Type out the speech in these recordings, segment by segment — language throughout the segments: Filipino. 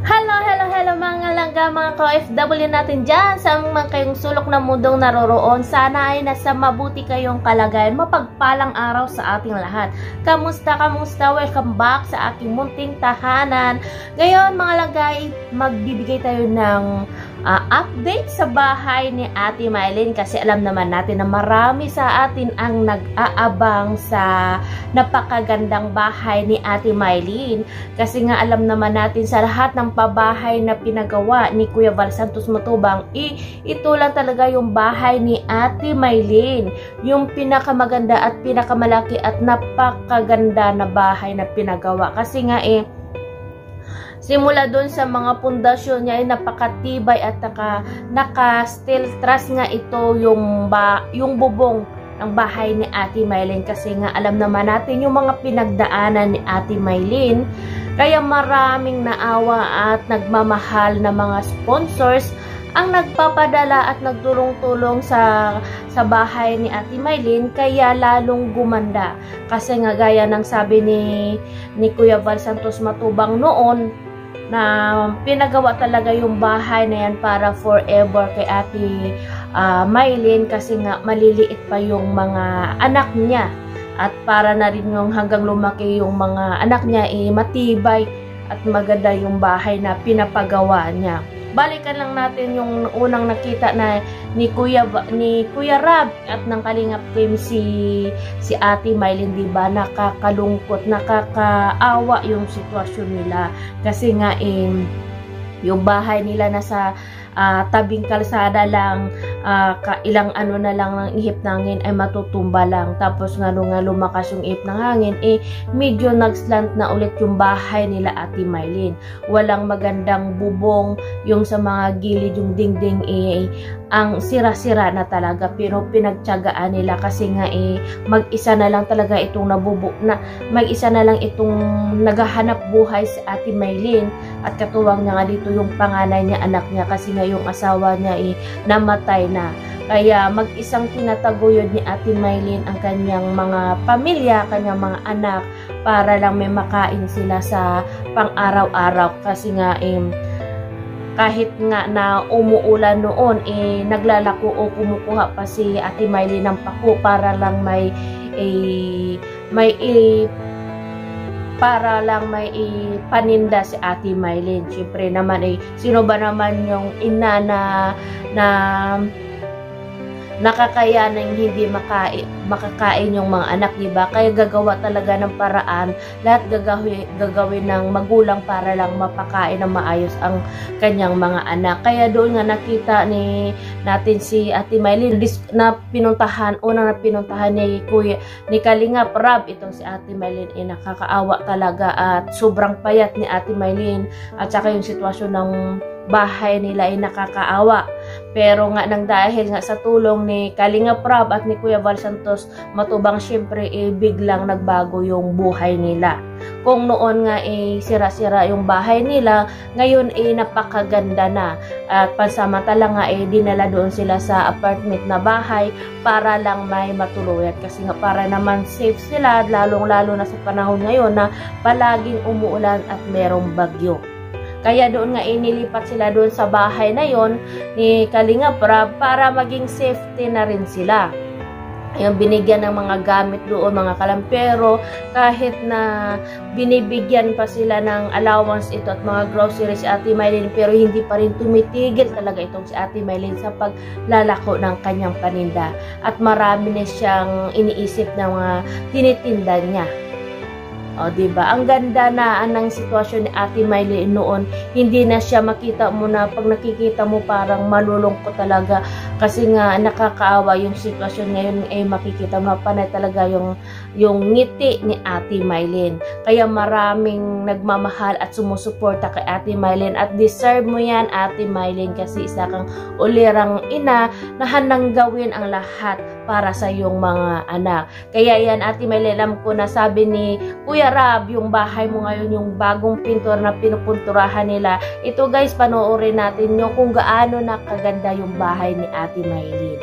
Hello, hello, hello mga langga, mga ka-OFW natin dyan sa mga kayong sulok na mundong naroroon. Sana ay nasa mabuti kayong kalagayan, mapagpalang araw sa ating lahat. Kamusta, kamusta? Welcome back sa aking munting tahanan. Ngayon mga langga, magbibigay tayo ng update sa bahay ni Ate Mylene kasi alam naman natin na marami sa atin ang nag-aabang sa napakagandang bahay ni Ate Mylene. Kasi nga alam naman natin sa lahat ng pabahay na pinagawa ni Kuya Val Santos Matubang, ito lang talaga yung bahay ni Ate Mylene. Yung pinakamaganda at pinakamalaki at napakaganda na bahay na pinagawa. Kasi nga simula doon sa mga pundasyon niya ay napakatibay at naka-steel truss nga ito yung bubong ng bahay ni Ate Mylene. Kasi nga alam naman natin yung mga pinagdaanan ni Ate Mylene. Kaya maraming naawa at nagmamahal na mga sponsors ang nagpapadala at nagtulong-tulong sa bahay ni Ate Mylene, kaya lalong gumanda. Kasi nga gaya ng sabi ni Kuya Val Santos Matubang noon, na pinagawa talaga yung bahay na yan para forever kay Ate Mylene, kasi nga maliliit pa yung mga anak niya at para na rin yung hanggang lumaki yung mga anak niya matibay at maganda yung bahay na pinapagawa niya. Balikan lang natin yung unang nakita na ni Kuya Rab at ng Kalingap Team si Ate Mylene, diba? Nakakalungkot, nakakaawa yung sitwasyon nila. Kasi nga yung bahay nila nasa tabing kalsada lang, ilang ano na lang ng ihip ng hangin ay matutumba lang. Tapos nga lumakas yung ihip ng hangin, medyo nagslant na ulit yung bahay nila Ate Mylene. Walang magandang bubong, yung sa mga gilid yung dingding ang sira-sira na talaga, pero pinagtiyagaan nila kasi nga mag-isa na lang talaga itong mag-isa na lang itong naghahanap buhay si Ate Mylene. At katuwang niya nga dito yung panganay niya, anak niya, kasi nga yung asawa niya namatay na. Kaya mag-isang tinataguyod ni Ate Mylene ang kanyang mga pamilya, kanyang mga anak, para lang may makain sila sa pang-araw-araw. Kasi nga kahit nga na umuulan noon, naglalako o kumukuha pa si Ate Mylene ng pako para lang may paninda si Ate Mylene. Siyempre naman sino ba naman yung ina na nakakayanang hindi makakain yung mga anak, diba? Kaya gagawa talaga ng paraan, lahat gagawin ng magulang para lang mapakain ng maayos ang kanyang mga anak. Kaya doon nga nakita natin si Ate Mylene na pinuntahan ni Kalingap Rab itong si Ate Mylene. Nakakaawa talaga at sobrang payat ni Ate Mylene, at saka yung sitwasyon ng bahay nila nakakaawa. Pero nga nang dahil nga sa tulong ni Kalingap Rab at ni Kuya Val Santos Matubang, syempre biglang nagbago yung buhay nila. Kung noon nga sira-sira yung bahay nila, ngayon napakaganda na. At pansamantala nga dinala doon sila sa apartment na bahay para lang may matuluyan. Kasi nga para naman safe sila, lalong-lalo na sa panahon ngayon na palaging umuulan at merong bagyo. Kaya doon nga inilipat sila doon sa bahay na yon ni Kalingap Rab para maging safety na rin sila. Yung binigyan ng mga gamit doon, mga kalampero, kahit na binibigyan pa sila ng allowance ito at mga groceries si Ate Mylene, pero hindi pa rin tumitigil talaga itong si Ate Mylene sa paglalako ng kanyang paninda. At marami na siyang iniisip na mga tinitinda niya. O, diba? Ang ganda na ng sitwasyon ni Ate Mylene noon. Hindi na siya makita mo na pag nakikita mo parang malulungkot talaga. Kasi nga nakakaawa yung sitwasyon ngayon, makikita mo panay talaga yung ngiti ni Ate Mylene. Kaya maraming nagmamahal at sumusuporta kay Ate Mylene. At deserve mo yan, Ate Mylene, kasi isa kang ulirang ina na handang gawin ang lahat para sa iyong mga anak. Kaya yan, Ate Mylene, alam ko na sabi ni Kuya Rab, yung bahay mo ngayon, yung bagong pintor na pinupunturahan nila. Ito guys, panoorin natin nyo kung gaano nakaganda yung bahay ni Ate Mylene.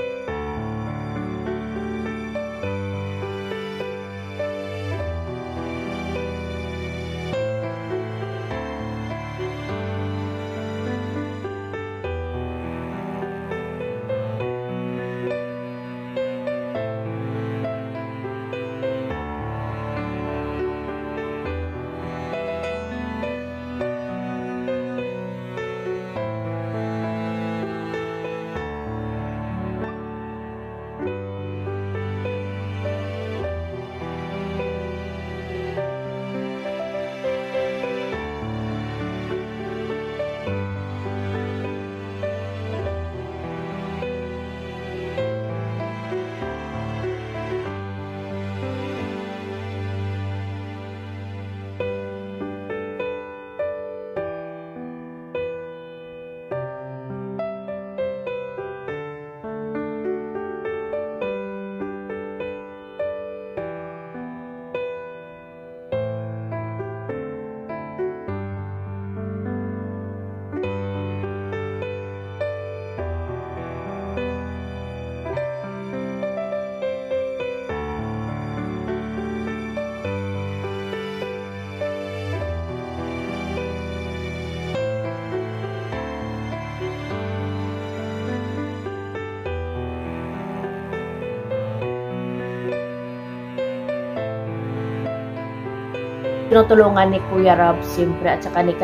tinutulungan ni Kuya Rob siyempre at saka ni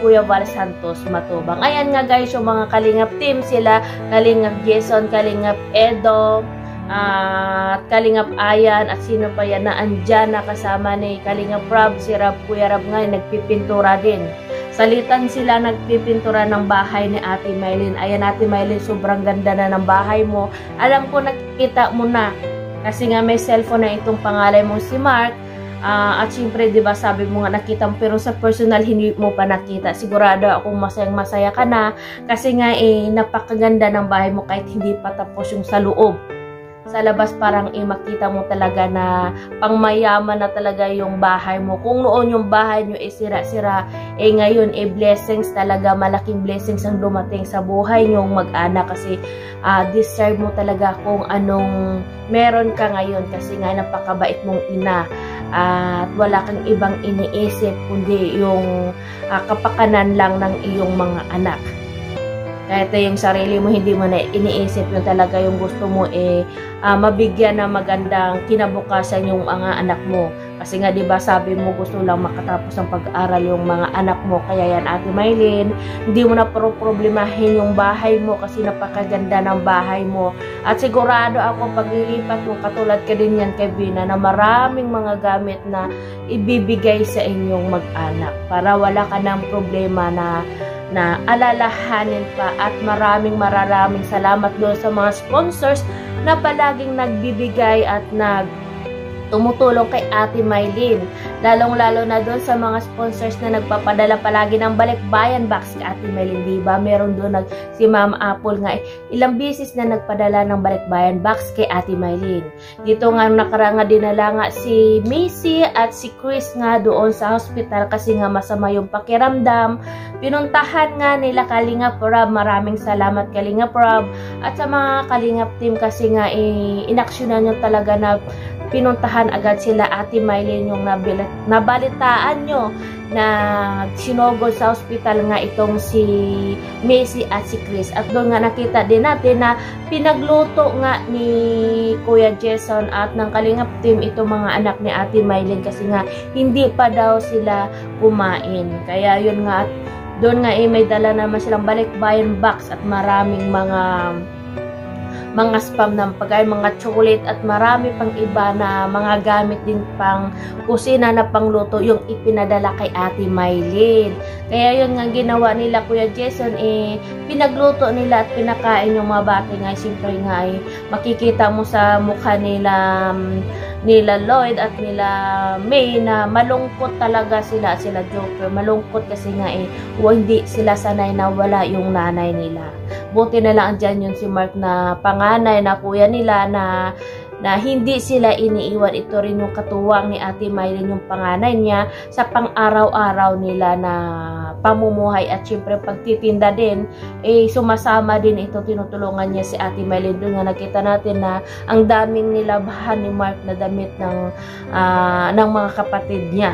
Kuya Val Santos Matubang. Ayan nga guys, yung mga Kalingap team, sila Kalingap Jason, Kalingap Edo, at Kalingap Ayan, at sino pa yan na andyan na kasama ni Kalingap Rob, si Kuya Rob nga nagpipintura din. Salitan sila nagpipintura ng bahay ni Ate Mylene. Ayan Ate Mylene, sobrang ganda na ng bahay mo. Alam ko nakikita mo na kasi nga may cellphone na itong pangalan mo si Mark. At syempre, di ba sabi mo nga nakita mo, pero sa personal hindi mo pa nakita. Sigurado akong masayang-masaya ka na kasi nga napakaganda ng bahay mo kahit hindi pa tapos yung sa loob. Sa labas parang makita mo talaga na pangmayaman na talaga yung bahay mo. Kung noon yung bahay nyo sira-sira, ngayon blessings talaga, malaking blessings ang dumating sa buhay nyo mag-anak kasi deserve mo talaga kung anong meron ka ngayon kasi nga napakabait mong ina. At wala kang ibang iniisip kundi yung kapakanan lang ng iyong mga anak. Kahit yung sarili mo, hindi mo na iniisip yung talaga yung gusto mo mabigyan ng magandang kinabukasan yung mga anak mo. Kasi nga, di ba sabi mo gusto lang makatapos ng pag-aral yung mga anak mo. Kaya yan, Ate Mylene, hindi mo na problemahin yung bahay mo kasi napakaganda ng bahay mo. At sigurado ako paglilipat mo, katulad ka din yan kay Bina, na maraming mga gamit na ibibigay sa inyong mag-anak para wala ka ng problema na alalahanin pa. At maraming salamat doon sa mga sponsors na palaging nagbibigay at tumutulong kay Ate Mylene. Lalong-lalo na doon sa mga sponsors na nagpapadala palagi ng balikbayan box kay Ate Mylene, diba? Meron doon si Ma'am Apple nga ilang beses na nagpadala ng balikbayan box kay Ate Mylene. Dito nga nakaranga dinala nga si Missy at si Chris nga doon sa hospital kasi nga masama yung pakiramdam. Pinuntahan nga nila Kalingap Rob. Maraming salamat Kalingap Rob at sa mga Kalingap team kasi nga inaksyonan nyo talaga na pinuntahan agad sila Ate Mylene yung nabalitaan nyo na sinugod sa hospital nga itong si Macy at si Chris. At doon nga nakita din natin na pinagluto nga ni Kuya Jason at ng Kalingap team itong mga anak ni Ate Mylene kasi nga hindi pa daw sila kumain. Kaya yun nga, doon nga may dala naman silang balikbayan box at maraming mga spam ng pagkain, mga chocolate at marami pang iba na mga gamit din pang kusina na pangluto yung ipinadala kay Ate Mylene. Kaya yun nga ginawa nila Kuya Jason, pinagluto nila at pinakain yung mga bata nga. Siyempre nga makikita mo sa mukha nila Lloyd at nila May na malungkot talaga sila Joker. Malungkot kasi nga hindi sila sanay na wala yung nanay nila. Buti na lang andyan yun si Mark na panganay na kuya nila na hindi sila iniiwan. Ito rin yung katuwang ni Ate Mylene, yung panganay niya sa pang-araw-araw nila na pamumuhay. At syempre pagtitinda din, sumasama din ito, tinutulungan niya si Ate Mylene. Doon nga nakita natin na ang daming nilabahan ni Mark na damit ng mga kapatid niya.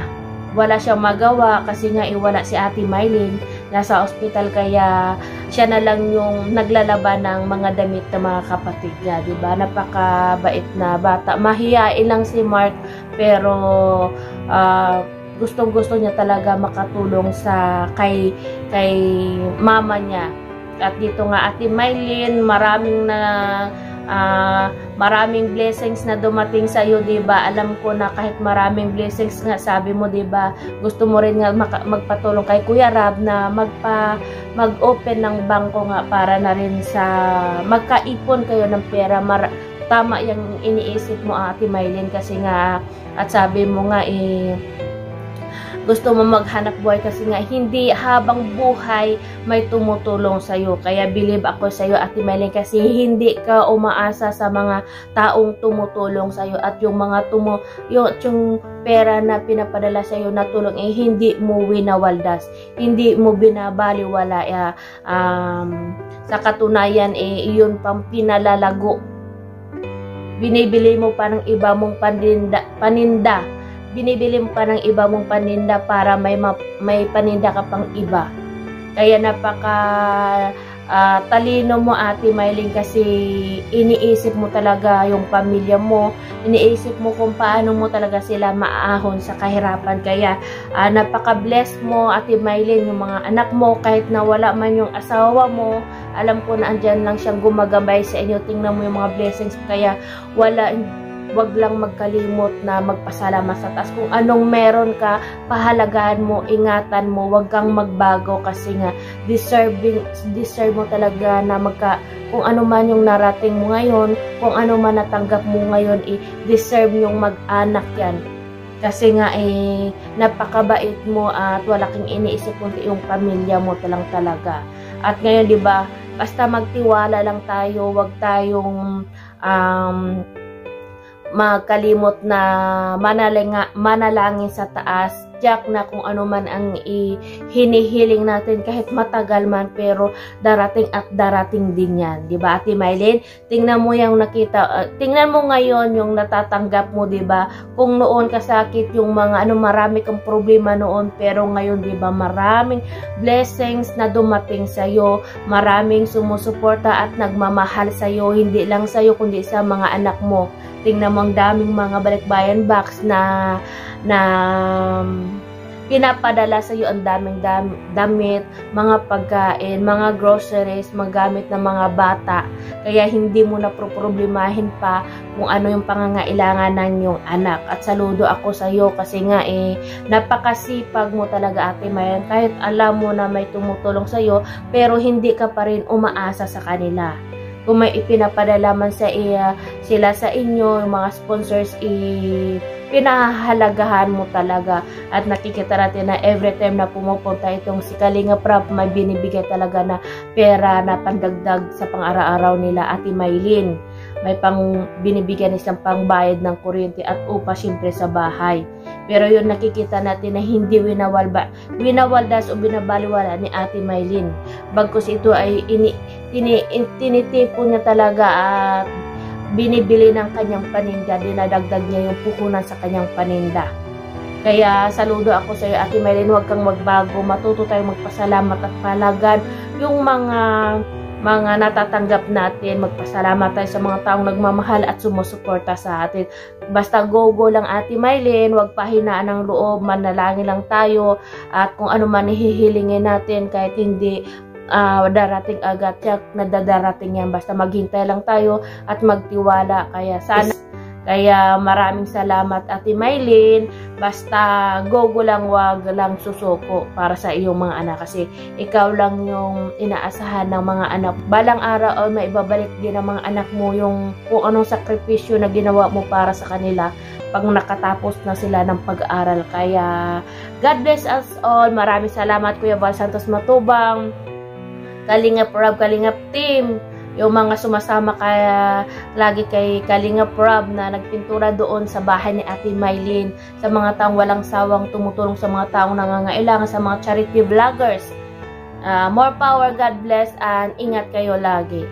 Wala siyang magawa kasi nga wala si Ate Mylene, nasa ospital, kaya siya na lang yung naglalaba ng mga damit ng mga kapatid niya, diba? Napakabait na bata. Mahiyain lang si Mark, pero gustong-gusto niya talaga makatulong kay mama niya. At dito nga Ate Mylene, maraming blessings na dumating sa iyo, 'di ba? Alam ko na kahit maraming blessings nga, sabi mo, 'di ba? Gusto mo rin nga magpatulong kay Kuya Rob na mag-open ng bangko nga para na rin sa magkaipon kayo ng pera. Tama yung iniisip mo, Ate Mylene, kasi nga at sabi mo nga gusto mo maghanap buhay kasi nga hindi habang buhay may tumutulong sa iyo. Kaya believe ako sa iyo, Ate Mylene, kasi hindi ka umaasa sa mga taong tumutulong sa iyo at yung mga yung pera na pinapadala sa iyo na tulong hindi mo winawaldas, hindi mo binabaliwala. Sa katunayan iyon pang pinalalago. Binibili mo pa ng iba mong paninda. Binibili mo pa ng iba mong paninda para may paninda ka pang iba. Kaya napaka talino mo, Ate Mylene, kasi iniisip mo talaga yung pamilya mo, iniisip mo kung paano mo talaga sila maaahon sa kahirapan. Kaya napaka-bless mo, Ate Mylene, yung mga anak mo, kahit na wala man yung asawa mo, alam ko na andyan lang siyang gumagabay sa inyo. Tingnan mo yung mga blessings, kaya wag lang magkalimot na magpasalamat sa taas. Kung anong meron ka, pahalagahan mo, ingatan mo, wag kang magbago, kasi nga deserve mo talaga na kung ano man yung narating mo ngayon, kung ano man natanggap mo ngayon, deserve yung mag-anak yan. Kasi nga napakabait mo at wala kang iniisip kundi yung pamilya mo talaga. At ngayon, 'di ba, basta magtiwala lang tayo, wag tayong magkalimot na manalangin sa taas, tiyak na kung ano man ang hinihiling natin, kahit matagal man, pero darating at darating din yan. Diba, Ate Mylene? Tingnan mo yung tingnan mo ngayon yung natatanggap mo, diba? Kung noon kasakit yung mga marami kang problema noon, pero ngayon, diba, maraming blessings na dumating sa'yo, maraming sumusuporta at nagmamahal sa'yo, hindi lang sa'yo, kundi sa mga anak mo. Tingnan mo ang daming mga balikbayan box na pinapadala sa iyo, ang daming damit, mga pagkain, mga groceries, magamit ng mga bata. Kaya hindi mo na problemahin pa kung ano yung pangangailangan ng iyong anak. At saludo ako sa iyo kasi nga napakasipag mo talaga, Ate Mylene. Kahit alam mo na may tumutulong sa iyo, pero hindi ka pa rin umaasa sa kanila. Kung may ipinapadala man sila sa inyo, yung mga sponsors, pinahahalagahan mo talaga. At nakikita natin na every time na pumupunta itong si Kalinga Prab, may binibigay talaga na pera na pandagdag sa pang-araw-araw nila, Ate Mylene. May binibigyan isang pangbayad ng kuryente at upa siyempre sa bahay. Pero yun, nakikita natin na hindi winawaldas o binabaliwala ni Ate Mylene. Bagkus ito ay tinitipon niya talaga at binibili ng kanyang paninda, dinadagdag niya yung puhunan sa kanyang paninda. Kaya saludo ako sa iyo, Ate Mylene, huwag kang magbago, matuto tayong magpasalamat at palagan yung mga natatanggap natin. Magpasalamat tayo sa mga taong nagmamahal at sumusuporta sa atin. Basta go lang, Ate Mylene, huwag pahinaan ng loob, manalangin lang tayo, at kung ano man hihilingin natin, kahit hindi darating agad, tiyak na dadarating yan. Basta maghintay lang tayo at magtiwala. Kaya maraming salamat, Ate Mylene. Basta go lang, wag lang susuko para sa iyong mga anak, kasi ikaw lang yung inaasahan ng mga anak. Balang araw may ibabalik din ng mga anak mo yung kung anong sakripisyo na ginawa mo para sa kanila pag nakatapos na sila ng pag-aaral. Kaya God bless us all. Maraming salamat, Kuya Val Santos Matubang, Kalingap Prab, Kalingap Team, yung mga sumasama lagi kay Kalingap Prab na nagpintura doon sa bahay ni Ate Mylene, sa mga taong walang sawang tumutulong sa mga taong nangangailangan, sa mga charity vloggers. More power, God bless, and ingat kayo lagi.